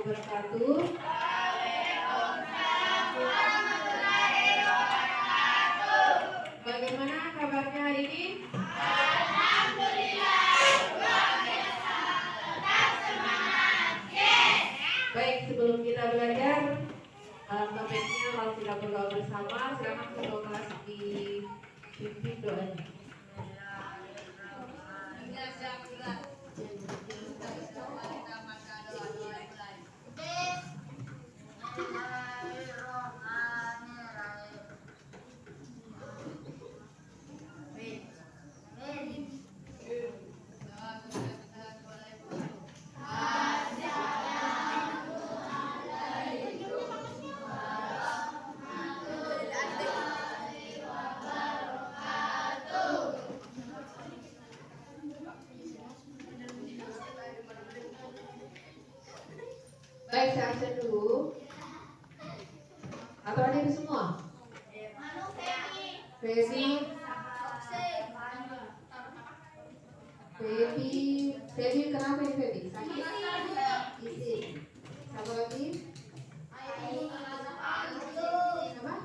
wabarakatuh. Bagaimana kabarnya hari ini? Alhamdulillah, luar biasa. Tetap semangat. Yes. Baik, sebelum kita belajar, topiknya kalau tidak berdoa bersama, silakan ketua kelas dipimpin doanya. Baik, saya absen dulu. Atau ada di semua? Febi, kenapa ini Febi? Sakit? Isi. Satu lagi? Apa?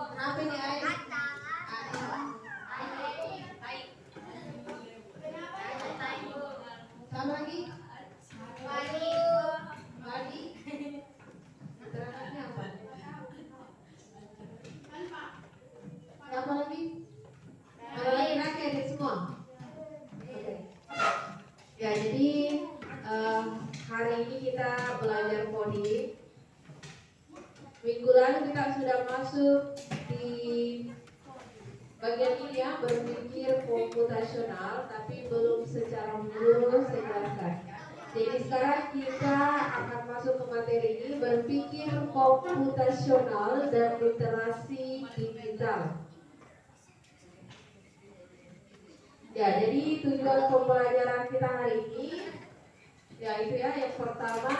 Kenapa ini air? Sama lagi? Padi. Keterangannya apa? Apa lagi? Kalau laki-laki ada semua? Oke. Ya, jadi hari ini kita belajar coding. Minggu lalu kita sudah masuk di bagian ini ya, berpikir komputasional, tapi belum secara menyeluruh saya jelaskan. Jadi sekarang kita akan masuk ke materi ini, berpikir komputasional dan literasi digital. Ya, jadi tujuan pembelajaran kita hari ini, ya itu ya, yang pertama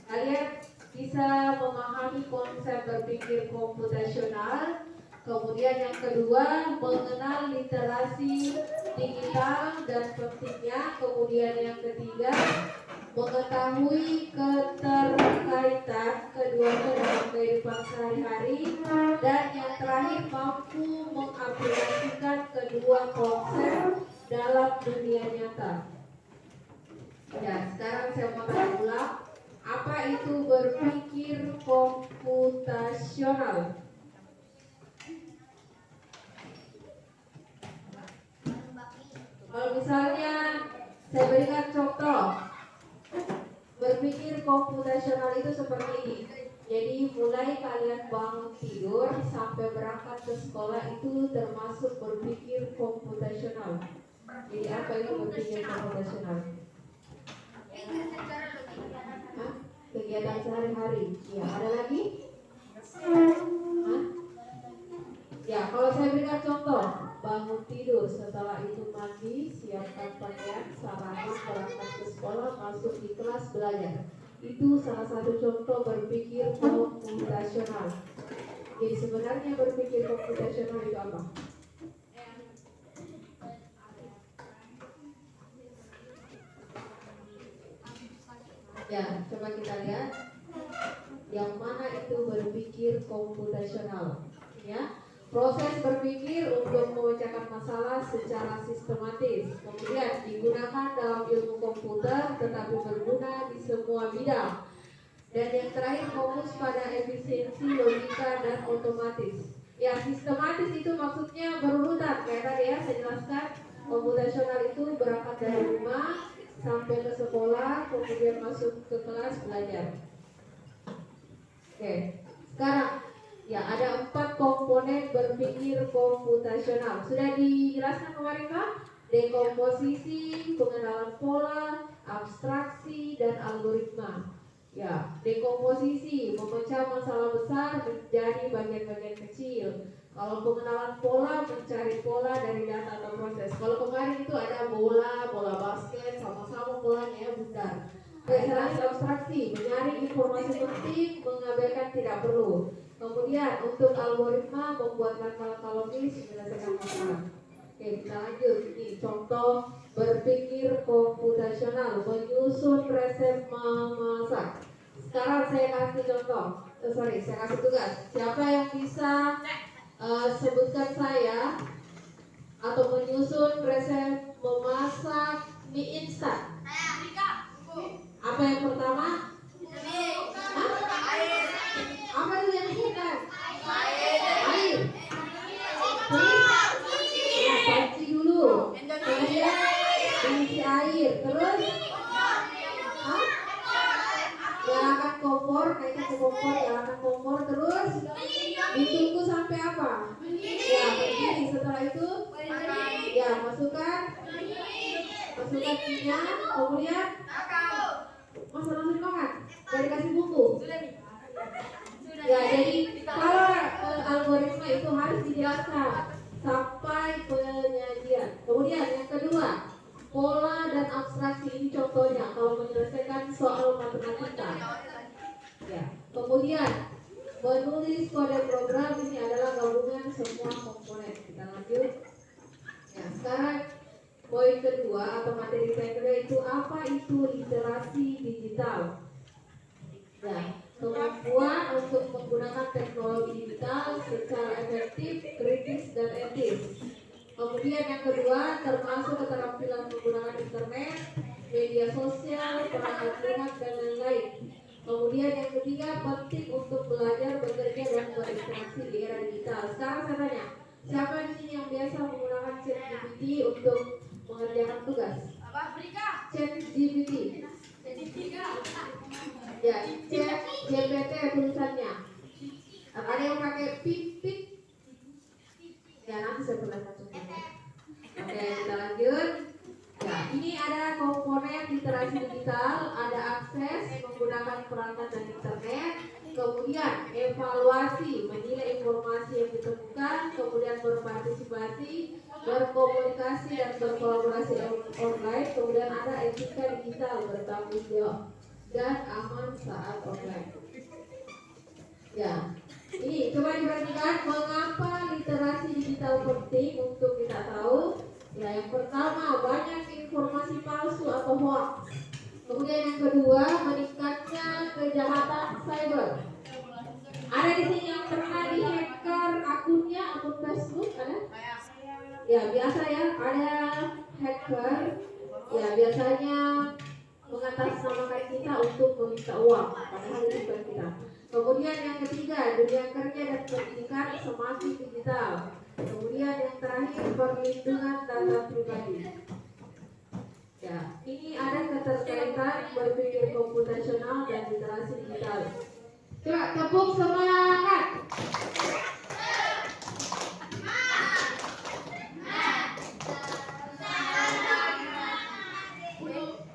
kalian bisa memahami konsep berpikir komputasional. Kemudian yang kedua, mengenal literasi digital dan pentingnya. Kemudian yang ketiga, mengetahui keterkaitan keduanya dalam kehidupan sehari-hari. Dan yang terakhir, mampu mengaplikasikan kedua konsep dalam dunia nyata. Ya, sekarang saya mau tanya ulang, apa itu berpikir komputasional? Kalau misalnya saya berikan contoh, berpikir komputasional itu seperti ini. Jadi mulai kalian bangun tidur sampai berangkat ke sekolah itu termasuk berpikir komputasional. Jadi apa itu berpikir komputasional? Kegiatan sehari-hari. Ya, ada lagi? Ya, kalau saya berikan contoh, bangun tidur, setelah itu mandi, siapkan pakaian, sarapan, berangkat ke sekolah, masuk di kelas belajar. Itu salah satu contoh berpikir komputasional. Jadi sebenarnya berpikir komputasional itu apa? Ya, coba kita lihat yang mana itu berpikir komputasional. Ya, proses berpikir untuk memecahkan masalah secara sistematis, kemudian digunakan dalam ilmu komputer tetapi berguna di semua bidang. Dan yang terakhir, fokus pada efisiensi, logika, dan otomatis. Ya, sistematis itu maksudnya berurutan. Kayak tadi ya saya jelaskan, komputasional itu berangkat dari rumah sampai ke sekolah, kemudian masuk ke kelas belajar. Oke, sekarang ya, ada 4 komponen berpikir komputasional. Sudah dijelaskan kemarin kan? Dekomposisi, pengenalan pola, abstraksi, dan algoritma. Ya, dekomposisi, memecah masalah besar menjadi bagian-bagian kecil. Kalau pengenalan pola, mencari pola dari data atau proses. Kalau kemarin itu ada bola basket, sama-sama polanya ya, bundar. Selanjutnya abstraksi, mencari informasi penting, mengabaikan tidak perlu. Kemudian untuk algoritma, membuat langkah-langkah logis menyelesaikan masalah. Oke, Oke, kita lanjut. Ini contoh berpikir komputasional, menyusun resep memasak. Sekarang saya kasih contoh. Saya kasih tugas. Siapa yang bisa sebutkan saya atau menyusun resep memasak mie instan? Apa yang pertama? Apa itu yang instan? Air. Panci dulu. Kemudian isi air. Terus nyalakan kompor, naikkan ke kompor, nyalakan kompor. Terus ditunggu sampai apa? Ya, begini. Setelah itu ya masukkan minyak. Kemudian masa langsung makan? Gak dikasih bumbu? Ya, jadi kalau algoritma itu harus dijelaskan sampai penyajian. Kemudian yang kedua, pola dan abstraksi. Ini contohnya kalau menyelesaikan soal matematika. Ya. Kemudian menulis kode program, ini adalah gabungan semua komponen. Kita lanjut. Ya, sekarang poin kedua atau materi saya kedua itu apa itu literasi digital. Ya, kemampuan untuk menggunakan teknologi digital secara efektif, kritis, dan etis. Kemudian yang kedua termasuk keterampilan menggunakan internet, media sosial, perangkat lunak, dan lain-lain. Kemudian yang ketiga penting untuk belajar, bekerja, dan berinteraksi di era digital. Sekarang saya tanya, siapa di sini yang biasa menggunakan ChatGPT untuk mengerjakan tugas? ChatGPT. Ya, ChatGPT tulisannya. Ada yang pakai pipit? Ya, nanti saya perlihatkan contohnya. Oke, kita lanjut. Ya, ini ada komponen literasi digital, ada akses menggunakan perangkat dan internet, kemudian evaluasi, menilai informasi yang ditemukan, kemudian berpartisipasi, berkomunikasi dan berkolaborasi online, kemudian ada etika digital, bertanggung jawab dan aman saat online. Ya, ini coba diperhatikan mengapa literasi digital penting untuk kita tahu. Ya, yang pertama banyak informasi palsu atau hoax. Kemudian yang kedua meningkatnya kejahatan cyber. Ada di sini yang pernah dihacker akunnya, akun Facebook ada? Ya biasa ya, ada hacker. Ya biasanya mengatasnamakan kita untuk meminta uang, padahal itu bukan kita. Kemudian yang ketiga, dunia kerja dan pendidikan semakin digital. Kemudian yang terakhir, perlindungan data pribadi. Ya, ini ada keterkaitan berpikir komputasional dan literasi digital. Coba tepuk semangat.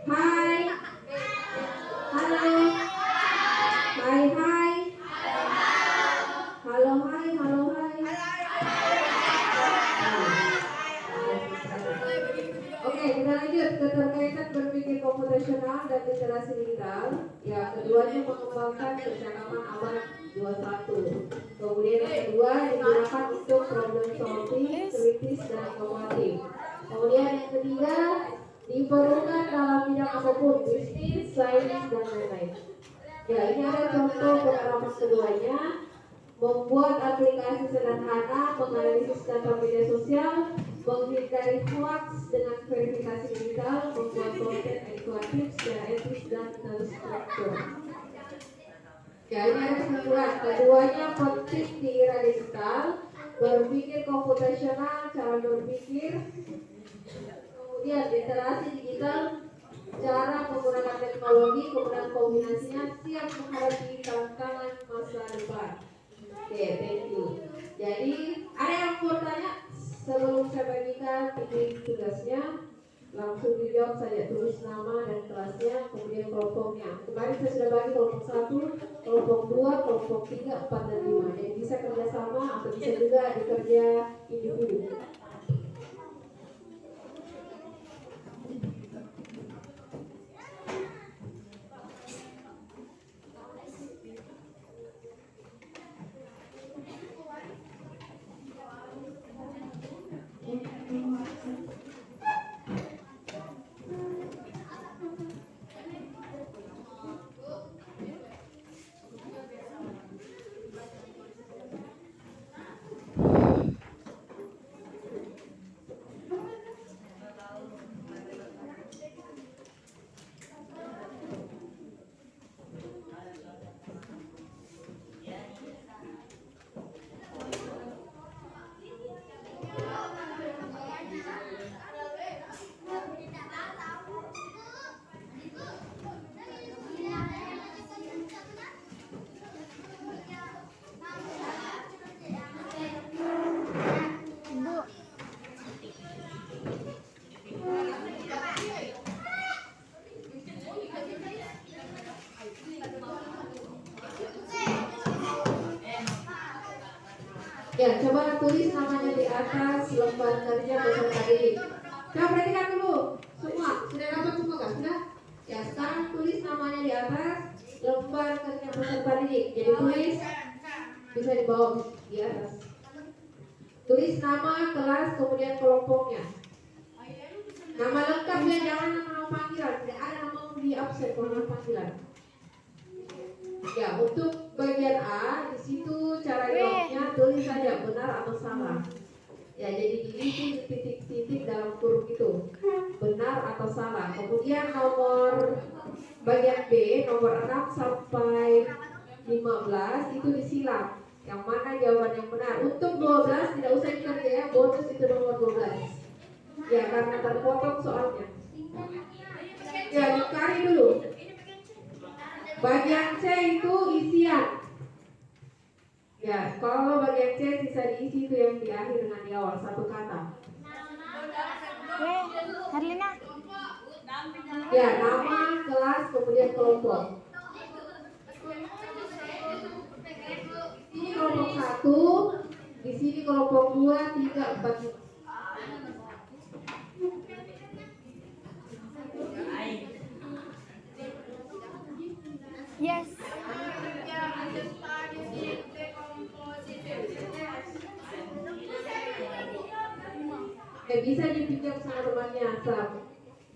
Hai. Halo. Hai hai. Halo hai, halo hai. Oke, kita lanjut. Keterkaitan berpikir komputasional dan literasi digital. Ya, keduanya mengembangkan percakapan abad 21. Kemudian yang kedua digunakan untuk problem solving, kritis dan inovatif. Kemudian yang ketiga diperlukan dalam bidang apapun, bisnis, sains dan lain-lain. Ya, ini ada contoh pengalaman keduanya. Membuat aplikasi sederhana, menganalisis data media sosial, menghindari hoax dengan verifikasi digital, membuat konten edukatif secara etis dan terstruktur. Ya, ini ada kesimpulan. Keduanya penting di era digital, berpikir komputasional, cara berpikir, kemudian literasi digital, cara menggunakan teknologi, kemudian kombinasinya siap menghadapi tantangan masa depan. Oke, thank you. Jadi ada yang mau tanya sebelum saya bagikan ini tugasnya, langsung dijawab saja, tulis nama dan kelasnya, kemudian kelompoknya. Kemarin saya sudah bagi kelompok 1, kelompok 2, kelompok 3, 4 dan 5. Jadi bisa kerjasama atau bisa juga dikerja individu. Ya, coba tulis namanya di atas lembar kerja peserta didik. Coba perhatikan dulu, semua sudah dapat semua kan? Sudah? Ya, sekarang tulis namanya di atas lembar kerja peserta didik. Jadi tulis bisa di bawah di atas. Tulis nama kelas kemudian kelompoknya. Nama lengkapnya, jangan nama panggilan. Tidak ada nama di absen kalau nama panggilan. Ya, untuk bagian A, di situ cara jawabnya tulis saja benar atau salah. Ya, jadi diisi titik-titik dalam kurung itu, benar atau salah. Kemudian nomor bagian B, nomor 6 sampai 15 itu disilang. Yang mana jawaban yang benar. Untuk 12 tidak usah dikerja ya, bonus itu nomor 12. Ya, karena terpotong soalnya. Ya, dicari dulu. Bagian C itu isian. Ya, kalau bagian C bisa diisi itu yang di akhir dengan di awal satu kata. Herlina. Ya, nama, kelas, kemudian kelompok. Ini kelompok 1, di sini kelompok 2, 3, 4. Yes. Bisa dipinjam sama temannya,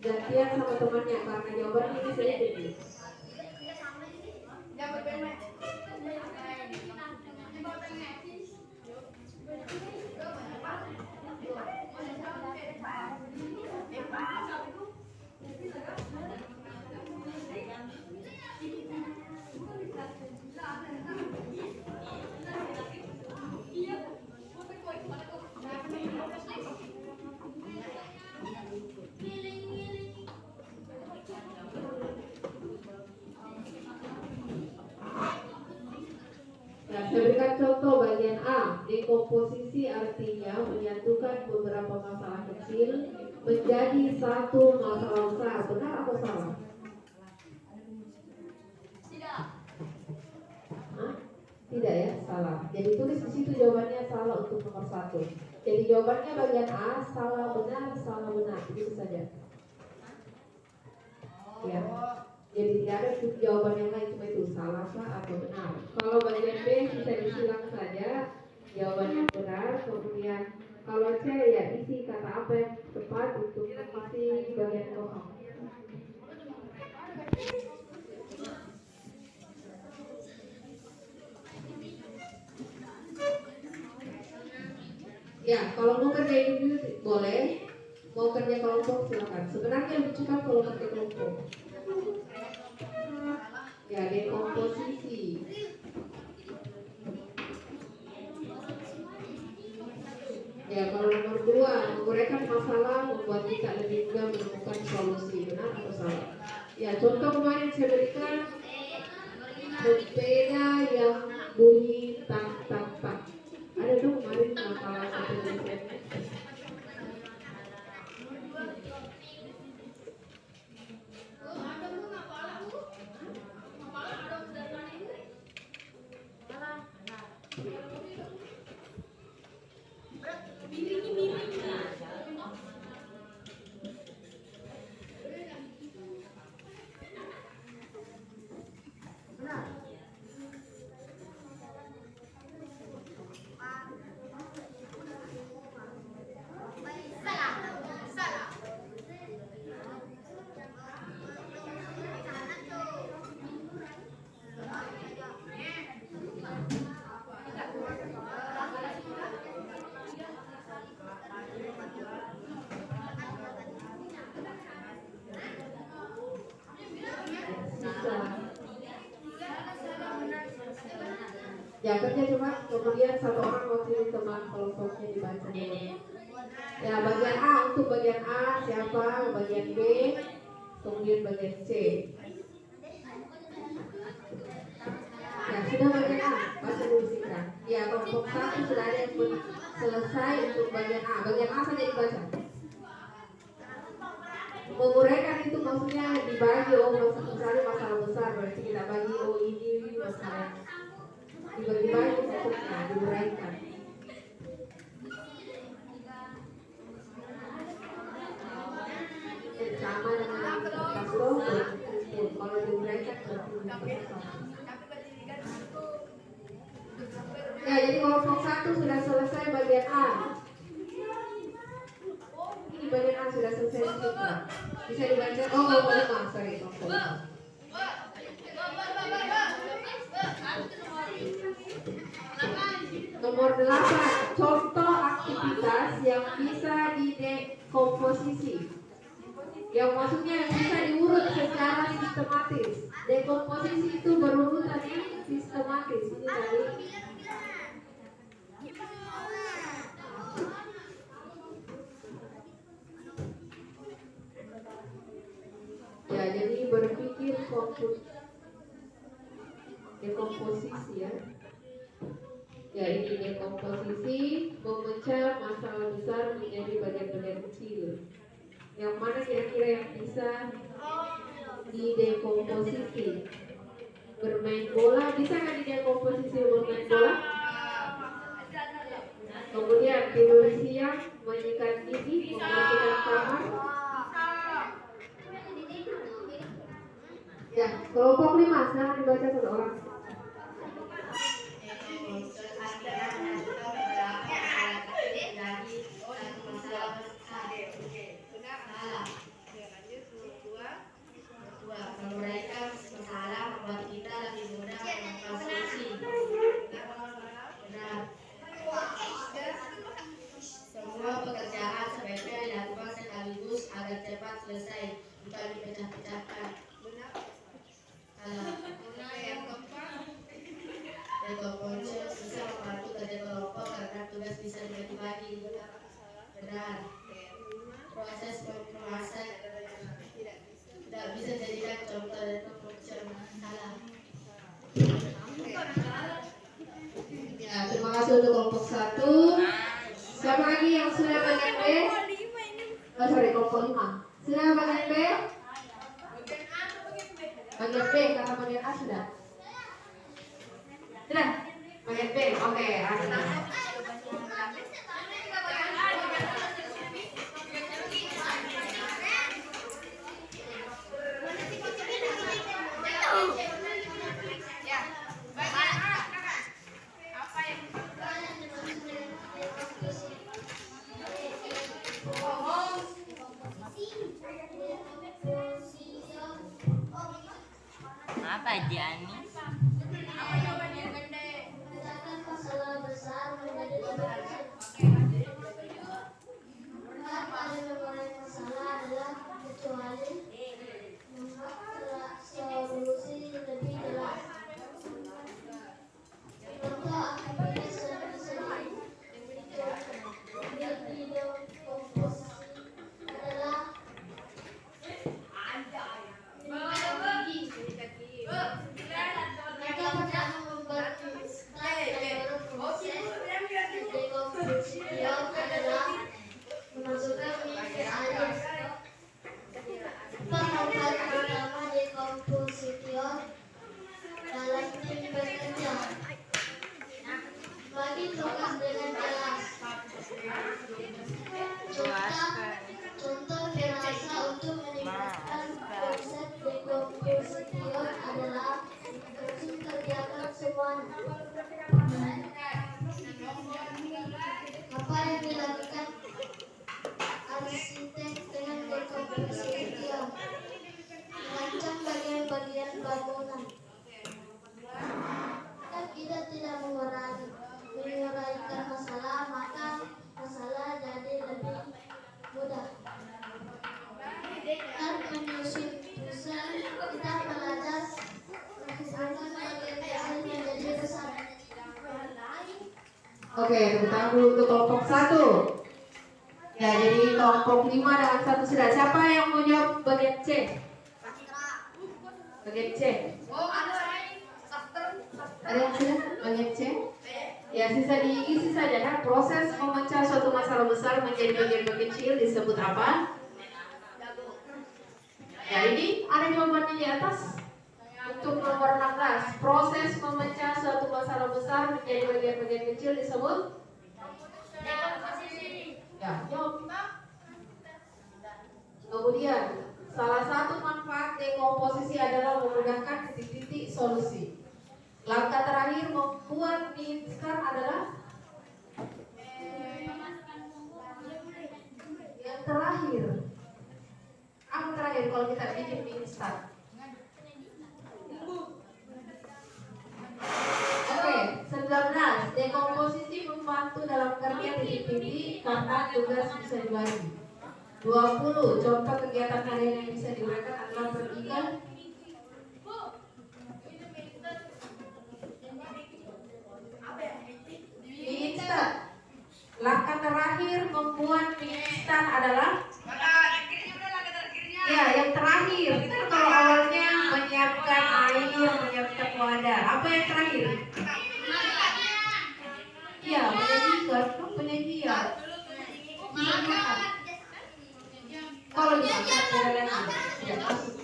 gantian sama temannya karena jawabannya ini sedikit. Saya berikan contoh bagian A. Dekomposisi artinya menyatukan beberapa masalah kecil menjadi satu masalah besar. Benar atau salah? Tidak ya, salah. Jadi tulis di situ jawabannya salah untuk nomor 1. Jadi jawabannya bagian A, salah benar, begitu saja. Ya. Jadi tidak ada jawaban yang lain, cuma itu salah kah atau benar. Kalau bagian B bisa disilang saja jawabannya benar. Kemudian kalau C ya isi kata apa yang tepat untuk mengisi bagian kosong. Ya, kalau mau kerja individu boleh, mau kerja kelompok silakan. Sebenarnya lebih cepat kalau kerja kelompok. Ya, dekomposisi. Ya, kalau nomor 2, menguraikan masalah membuat kita lebih mudah menemukan solusi. Benar atau salah? Ya, contoh kemarin saya berikan sepeda yang bunyi tak tak tak. Ada dong kemarin masalah satu desain. Ya, kerja cuma kemudian satu orang wakili teman kelompoknya dibaca dulu. Ya, bagian A, untuk bagian A siapa, bagian B, kemudian bagian C. Ya, sudah bagian A, baca dulu singkat. Ya, kelompok 1 sudah ada yang selesai untuk bagian A. Bagian A saja dibaca. Menguraikan itu maksudnya dibagi, misalnya masalah besar, berarti kita bagi, ini masalah dibagi-bagi fokusnya, diuraikan. sama dengan kertas lo berkumpul. Kalau diuraikan berarti satu. Ya, jadi kelompok 1 sudah selesai bagian A. Ini bagian A sudah selesai juga. Bisa dibaca. Oh, kelompok 5, sorry, kelompok 5. Nomor 8, contoh aktivitas yang bisa didekomposisi. Yang maksudnya yang bisa diurut secara sistematis. Dekomposisi itu berurutannya sistematis. Ini tadi. Ya, jadi berpikir dekomposisi ya. Ya, ini dekomposisi, memecah masalah besar menjadi bagian-bagian kecil. Yang mana kira-kira yang bisa didekomposisi? Bermain bola, bisa nggak didekomposisi bermain bola? Kemudian tidur siang, menyikat gigi, membersihkan kamar. Ya, kelompok 5, silahkan dibaca satu orang. Menguraikan masalah membuat kita lebih mudah menemukan solusi. Benar. Semua pekerjaan sebaiknya dilakukan sekaligus agar cepat selesai, bukan dipecah-pecahkan. Yang keempat, dekomposisi bisa membantu kerja kelompok karena tugas bisa dibagi-bagi. Benar. Proses pembahasan tidak bisa jadikan contoh dan pemecahan masalah. Ya, terima kasih untuk kelompok 1. Siapa lagi yang sudah bagian B? Oh, sorry, kelompok 5. Sudah bagian B? Bagian B, karena bagian A sudah. Sudah? Bagian B, oke. Apa Jani? Masalah besar menjadi lebih kecil. Pada memulai masalah adalah kecuali membuat solusi lebih jelas. Contoh aktivitas yang bisa didekomposisi adalah memasukkan minyak ke air. Tahapan pertama dekomposition dalam tim bekerja. Bagi tugas dengan jelas. Contoh dirasa untuk meningkatkan konsep dekomposition adalah langsung kerjakan semuanya. Apa yang dilakukan arsitek dengan dekomposition? Merancang bagian-bagian bangunan. Jika kita tidak menguraikan masalah, maka masalah jadi lebih mudah. Dan menyusun puzzle, kita belajar memisahkan bagian kecil menjadi besar. Oke, tepuk tangan dulu untuk kelompok 1. Ya, jadi kelompok 5 dengan 1 sudah. Siapa yang mau jawab bagian C? Bagian C. Ada yang sudah? Bagian C? Ya, sisa diisi saja kan. Proses memecah suatu masalah besar menjadi bagian-bagian kecil disebut apa? Ya, ini ada jawabannya di atas. Untuk nomor 16, proses memecah suatu masalah besar menjadi bagian-bagian kecil disebut? Ya, jawab. Kemudian dekomposisi adalah memudahkan titik-titik solusi. Langkah terakhir membuat mie instan adalah yang terakhir. Apa terakhir kalau kita bikin mie instan? Oke, 19. Dekomposisi membantu dalam kerja titik-titik karena tugas bisa dibagi. 20. Contoh kegiatan harian yang bisa diuraikan adalah berikan. Mie instan. Langkah terakhir membuat mie instan adalah ya, yang terakhir. Kan kalau awalnya menyiapkan air, menyiapkan wadah. Apa yang terakhir? Iya, menyajikan. Penyajian. Kalau dimakan tidak masuk.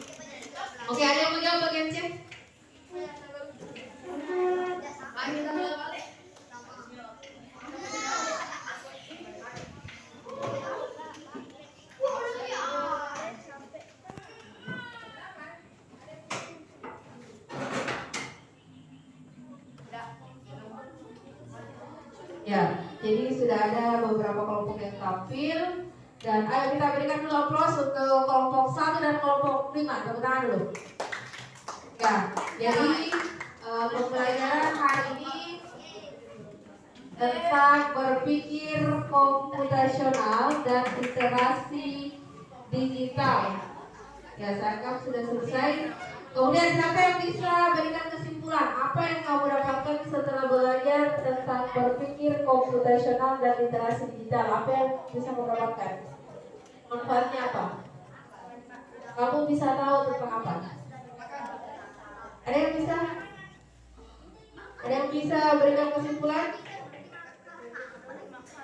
Oke, ada yang mau jawab bagian C? Ya, jadi sudah ada beberapa kelompok yang tampil. Dan ayo kita berikan dulu aplaus untuk kelompok 1 dan kelompok 5. Tepuk tangan dulu. Ya, jadi pembelajaran hari ini tentang berpikir komputasional dan literasi digital. Ya, saya anggap sudah selesai. Kemudian siapa yang bisa berikan kesimpulan? Apa yang kamu dapatkan setelah belajar tentang berpikir komputasional dan literasi digital? Apa yang bisa kamu dapatkan? Manfaatnya apa? Kamu bisa tahu tentang apa? Ada yang bisa? Ada yang bisa berikan kesimpulan?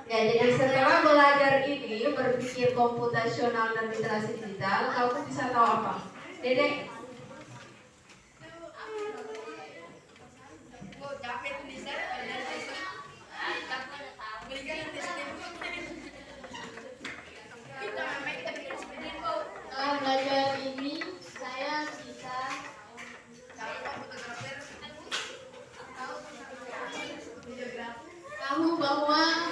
Ya, jadi setelah belajar ini berpikir komputasional dan literasi digital, kamu bisa tahu apa? Dedek? Belajar ini saya bisa tahu bahwa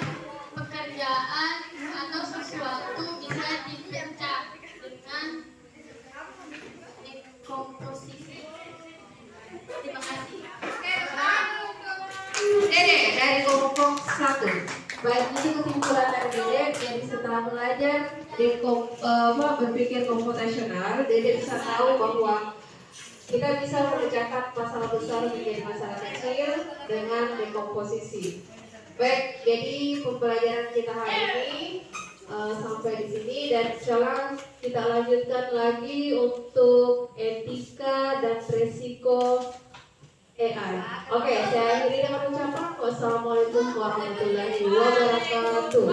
pekerjaan atau sesuatu bisa dipecah dengan dekomposisi. Terima kasih. Dede dari kelompok 1. Baik, ini kesimpulan dari Dede. Jadi setelah belajar berpikir komputasional, Dede bisa tahu bahwa kita bisa memecahkan masalah besar menjadi masalah kecil dengan dekomposisi. Baik, jadi pembelajaran kita hari ini sampai di sini, dan sekarang kita lanjutkan lagi untuk etika dan resiko AI. Oke, saya akhiri dengan ucapan wassalamualaikum warahmatullahi wabarakatuh.